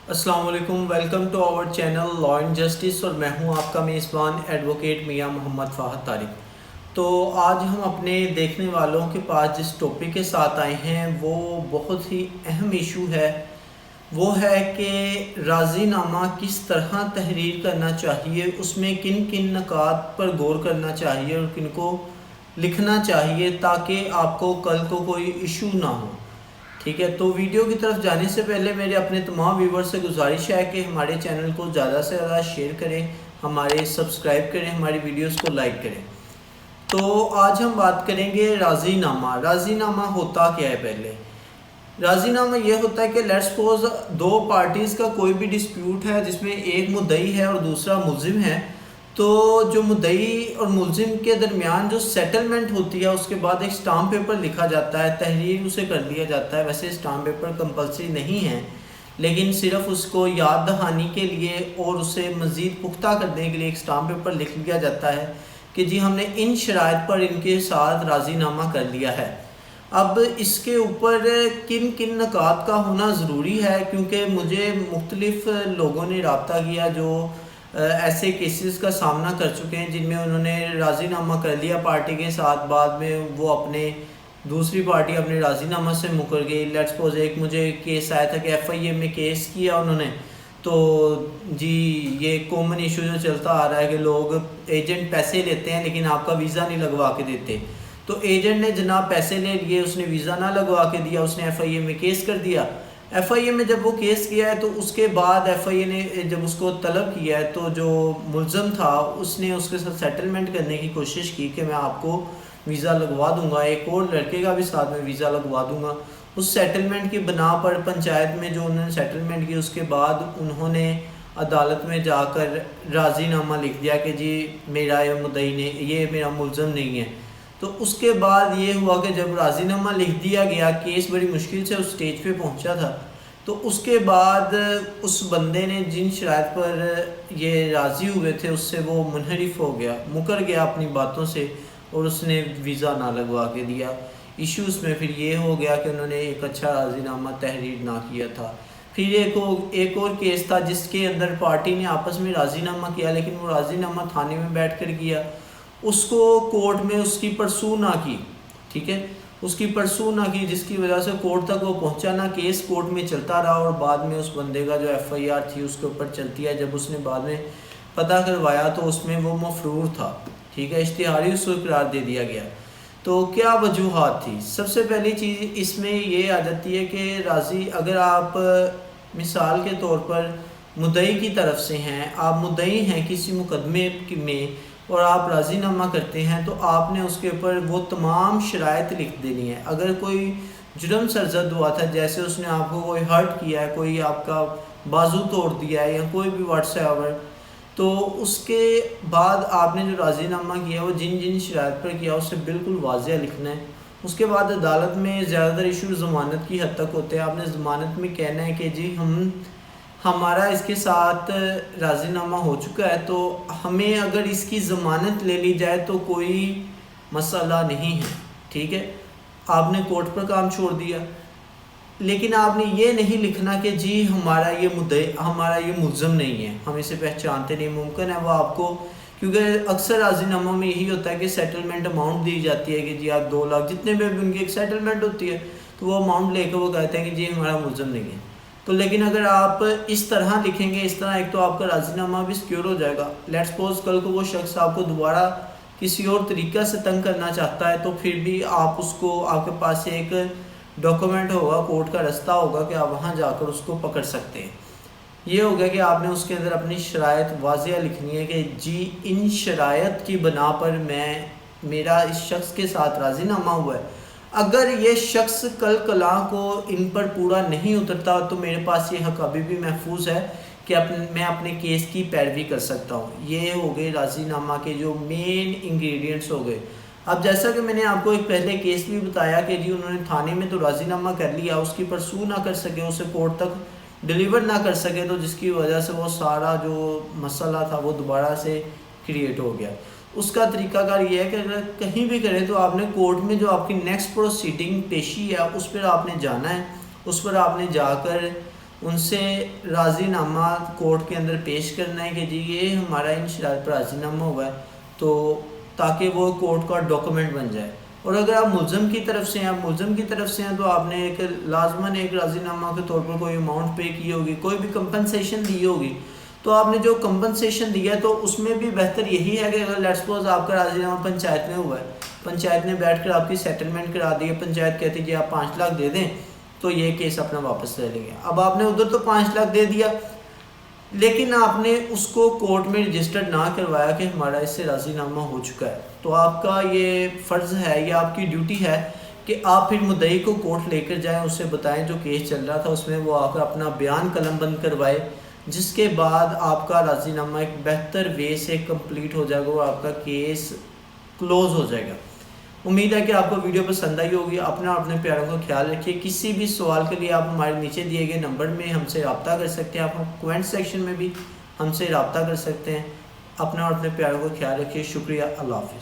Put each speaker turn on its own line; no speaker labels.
السلام علیکم، welcome to our channel law and justice, اور میں ہوں آپ کا میزبان ایڈوکیٹ میاں محمد فہد طارق۔ تو آج ہم اپنے دیکھنے والوں کے پاس جس ٹاپک کے ساتھ آئے ہیں وہ بہت ہی اہم ایشو ہے۔ وہ ہے کہ راضی نامہ کس طرح تحریر کرنا چاہیے، اس میں کن کن نکات پر غور کرنا چاہیے اور کن کو لکھنا چاہیے تاکہ آپ کو کل کو کوئی ایشو نہ ہو۔ ٹھیک ہے، تو ویڈیو کی طرف جانے سے پہلے میرے اپنے تمام ویور سے گزارش ہے کہ ہمارے چینل کو زیادہ سے زیادہ شیئر کریں، ہمارے سبسکرائب کریں، ہماری ویڈیوز کو لائک کریں۔ تو آج ہم بات کریں گے راضی نامہ۔ راضی نامہ ہوتا کیا ہے؟ پہلے راضی نامہ یہ ہوتا ہے کہ لیٹس سپوز دو پارٹیز کا کوئی بھی ڈسپیوٹ ہے جس میں ایک مدعی ہے اور دوسرا ملزم ہے، تو جو مدعی اور ملزم کے درمیان جو سیٹلمنٹ ہوتی ہے اس کے بعد ایک سٹامپ پیپر لکھا جاتا ہے، تحریر اسے کر دیا جاتا ہے۔ ویسے سٹامپ پیپر کمپلسری نہیں ہے، لیکن صرف اس کو یاد دہانی کے لیے اور اسے مزید پختہ کرنے کے لیے ایک سٹامپ پیپر لکھ لیا جاتا ہے کہ جی ہم نے ان شرائط پر ان کے ساتھ راضی نامہ کر لیا ہے۔ اب اس کے اوپر کن کن نکات کا ہونا ضروری ہے، کیونکہ مجھے مختلف لوگوں نے رابطہ کیا جو ایسے کیسز کا سامنا کر چکے ہیں جن میں انہوں نے راضی نامہ کر لیا پارٹی کے ساتھ، بعد میں وہ اپنے دوسری پارٹی اپنے راضی نامہ سے مکر گئی۔ لیٹس سپوز ایک مجھے کیس آیا تھا کہ ایف آئی اے میں کیس کیا انہوں نے، تو جی یہ کامن ایشو جو چلتا آ رہا ہے کہ لوگ ایجنٹ پیسے لیتے ہیں لیکن آپ کا ویزا نہیں لگوا کے دیتے۔ تو ایجنٹ نے جناب پیسے لے لیے، اس نے ویزا نہ لگوا کے دیا، اس نے ایف آئی اے میں کیس کر دیا۔ ایف آئی اے میں جب وہ کیس کیا ہے تو اس کے بعد ایف آئی اے نے جب اس کو طلب کیا ہے تو جو ملزم تھا اس نے اس کے ساتھ سیٹلمنٹ کرنے کی کوشش کی کہ میں آپ کو ویزا لگوا دوں گا، ایک اور لڑکے کا بھی ساتھ میں ویزا لگوا دوں گا۔ اس سیٹلمنٹ کی بنا پر پنچایت میں جو انہوں نے سیٹلمنٹ کی، اس کے بعد انہوں نے عدالت میں جا کر راضی نامہ لکھ دیا کہ جی میرا یہ مدعی نے، یہ میرا ملزم نہیں ہے۔ تو اس کے بعد یہ ہوا کہ جب راضی نامہ لکھ دیا گیا، کیس بڑی مشکل سے اس سٹیج پہ پہنچا تھا، تو اس کے بعد اس بندے نے جن شرائط پر یہ راضی ہوئے تھے اس سے وہ منحرف ہو گیا، مکر گیا اپنی باتوں سے، اور اس نے ویزا نہ لگوا کے دیا۔ ایشو اس میں پھر یہ ہو گیا کہ انہوں نے ایک اچھا راضی نامہ تحریر نہ کیا تھا۔ پھر ایک اور کیس تھا جس کے اندر پارٹی نے آپس میں راضی نامہ کیا، لیکن وہ راضی نامہ تھانے میں بیٹھ کر کیا، اس کو کورٹ میں اس کی پرسو نہ کی۔ ٹھیک ہے، اس کی پرسو نہ کی، جس کی وجہ سے کورٹ تک وہ پہنچا نہ، کیس کورٹ میں چلتا رہا، اور بعد میں اس بندے کا جو ایف آئی آر تھی اس کے اوپر چلتی ہے، جب اس نے بعد میں پتہ کروایا تو اس میں وہ مفرور تھا۔ ٹھیک ہے، اشتہاری اس کو قرار دے دیا گیا۔ تو کیا وجوہات تھی؟ سب سے پہلی چیز اس میں یہ آ جاتی ہے کہ راضی، اگر آپ مثال کے طور پر مدعی کی طرف سے ہیں، آپ مدعی ہیں کسی مقدمے میں اور آپ راضی نامہ کرتے ہیں، تو آپ نے اس کے اوپر وہ تمام شرائط لکھ دینی ہے۔ اگر کوئی جرم سرزد ہوا تھا، جیسے اس نے آپ کو کوئی ہرٹ کیا ہے، کوئی آپ کا بازو توڑ دیا ہے یا کوئی بھی واٹس ایور، تو اس کے بعد آپ نے جو راضی نامہ کیا وہ جن جن شرائط پر کیا اسے بالکل واضح لکھنا ہے۔ اس کے بعد عدالت میں زیادہ تر ایشو ضمانت کی حد تک ہوتے ہیں، آپ نے ضمانت میں کہنا ہے کہ جی ہمارا اس کے ساتھ راضی نامہ ہو چکا ہے، تو ہمیں اگر اس کی ضمانت لے لی جائے تو کوئی مسئلہ نہیں ہے۔ ٹھیک ہے، آپ نے کورٹ پر کام چھوڑ دیا، لیکن آپ نے یہ نہیں لکھنا کہ جی ہمارا یہ ملزم نہیں ہے، ہم اسے پہچانتے نہیں۔ ممکن ہے وہ آپ کو، کیونکہ اکثر راضی ناموں میں یہی ہوتا ہے کہ سیٹلمنٹ اماؤنٹ دی جاتی ہے کہ جی آپ 2 لاکھ، جتنے میں بھی ان کی ایک سیٹلمنٹ ہوتی ہے، تو وہ اماؤنٹ لے کے وہ کہتے ہیں کہ جی ہمارا ملزم نہیں ہے۔ تو لیکن اگر آپ اس طرح لکھیں گے، اس طرح، ایک تو آپ کا راضی نامہ بھی سیکیور ہو جائے گا۔ لیٹس سپوز کل کو وہ شخص آپ کو دوبارہ کسی اور طریقہ سے تنگ کرنا چاہتا ہے، تو پھر بھی آپ اس کو، آپ کے پاس ایک ڈاکومنٹ ہوگا، کورٹ کا رستہ ہوگا کہ آپ وہاں جا کر اس کو پکڑ سکتے ہیں۔ یہ ہوگا کہ آپ نے اس کے اندر اپنی شرائط واضح لکھنی ہے کہ جی ان شرائط کی بنا پر میرا اس شخص کے ساتھ راضی نامہ ہوا ہے۔ اگر یہ شخص کل کلاں کو ان پر پورا نہیں اترتا تو میرے پاس یہ حق ابھی بھی محفوظ ہے کہ میں اپنے کیس کی پیروی کر سکتا ہوں۔ یہ ہو گئے راضی نامہ کے جو مین انگریڈینٹس ہو گئے۔ اب جیسا کہ میں نے آپ کو ایک پہلے کیس بھی بتایا کہ جی انہوں نے تھانے میں تو راضی نامہ کر لیا، اس کی پرسو نہ کر سکے، اسے کورٹ تک ڈیلیور نہ کر سکے، تو جس کی وجہ سے وہ سارا جو مسئلہ تھا وہ دوبارہ سے کریٹ ہو گیا۔ اس کا طریقہ کار یہ ہے کہ اگر کہیں بھی کریں تو آپ نے کورٹ میں جو آپ کی نیکسٹ پروسیڈنگ پیشی ہے اس پر آپ نے جانا ہے، اس پر آپ نے جا کر ان سے راضی نامہ کورٹ کے اندر پیش کرنا ہے کہ جی یہ ہمارا ان شرائط پر راضی نامہ ہوا ہے، تو تاکہ وہ کورٹ کا ڈاکومنٹ بن جائے۔ اور اگر آپ ملزم کی طرف سے ہیں تو آپ نے ایک لازماً ایک راضی نامہ کے طور پر کوئی اماؤنٹ پے کی ہوگی، کوئی بھی کمپنسیشن دی ہوگی، تو آپ نے جو کمپنسیشن دیا ہے تو اس میں بھی بہتر یہی ہے کہ اگر لیٹ سپوز آپ کا راضی نامہ پنچایت میں ہوا ہے، پنچایت نے بیٹھ کر آپ کی سیٹلمنٹ کرا دی ہے، پنچایت کہتی جی آپ 5 لاکھ دے دیں تو یہ کیس اپنا واپس لے لیں گے۔ اب آپ نے ادھر تو 5 لاکھ دے دیا، لیکن آپ نے اس کو کورٹ میں رجسٹرڈ نہ کروایا کہ ہمارا اس سے راضی نامہ ہو چکا ہے، تو آپ کا یہ فرض ہے یا آپ کی ڈیوٹی ہے کہ آپ پھر مدعی کو کورٹ لے کر جائیں، اسے بتائیں جو کیس چل رہا تھا اس میں وہ آ کر اپنا بیان قلم بند کروائے، جس کے بعد آپ کا راضی نامہ ایک بہتر وے سے کمپلیٹ ہو جائے گا اور آپ کا کیس کلوز ہو جائے گا۔ امید ہے کہ آپ کو ویڈیو پسند آئی ہوگی۔ اپنا اور اپنے پیاروں کا خیال رکھیے۔ کسی بھی سوال کے لیے آپ ہمارے نیچے دیے گئے نمبر میں ہم سے رابطہ کر سکتے ہیں، آپ کومنٹ سیکشن میں بھی ہم سے رابطہ کر سکتے ہیں۔ اپنا اور اپنے پیاروں کا خیال رکھیے۔ شکریہ، اللہ حافظ۔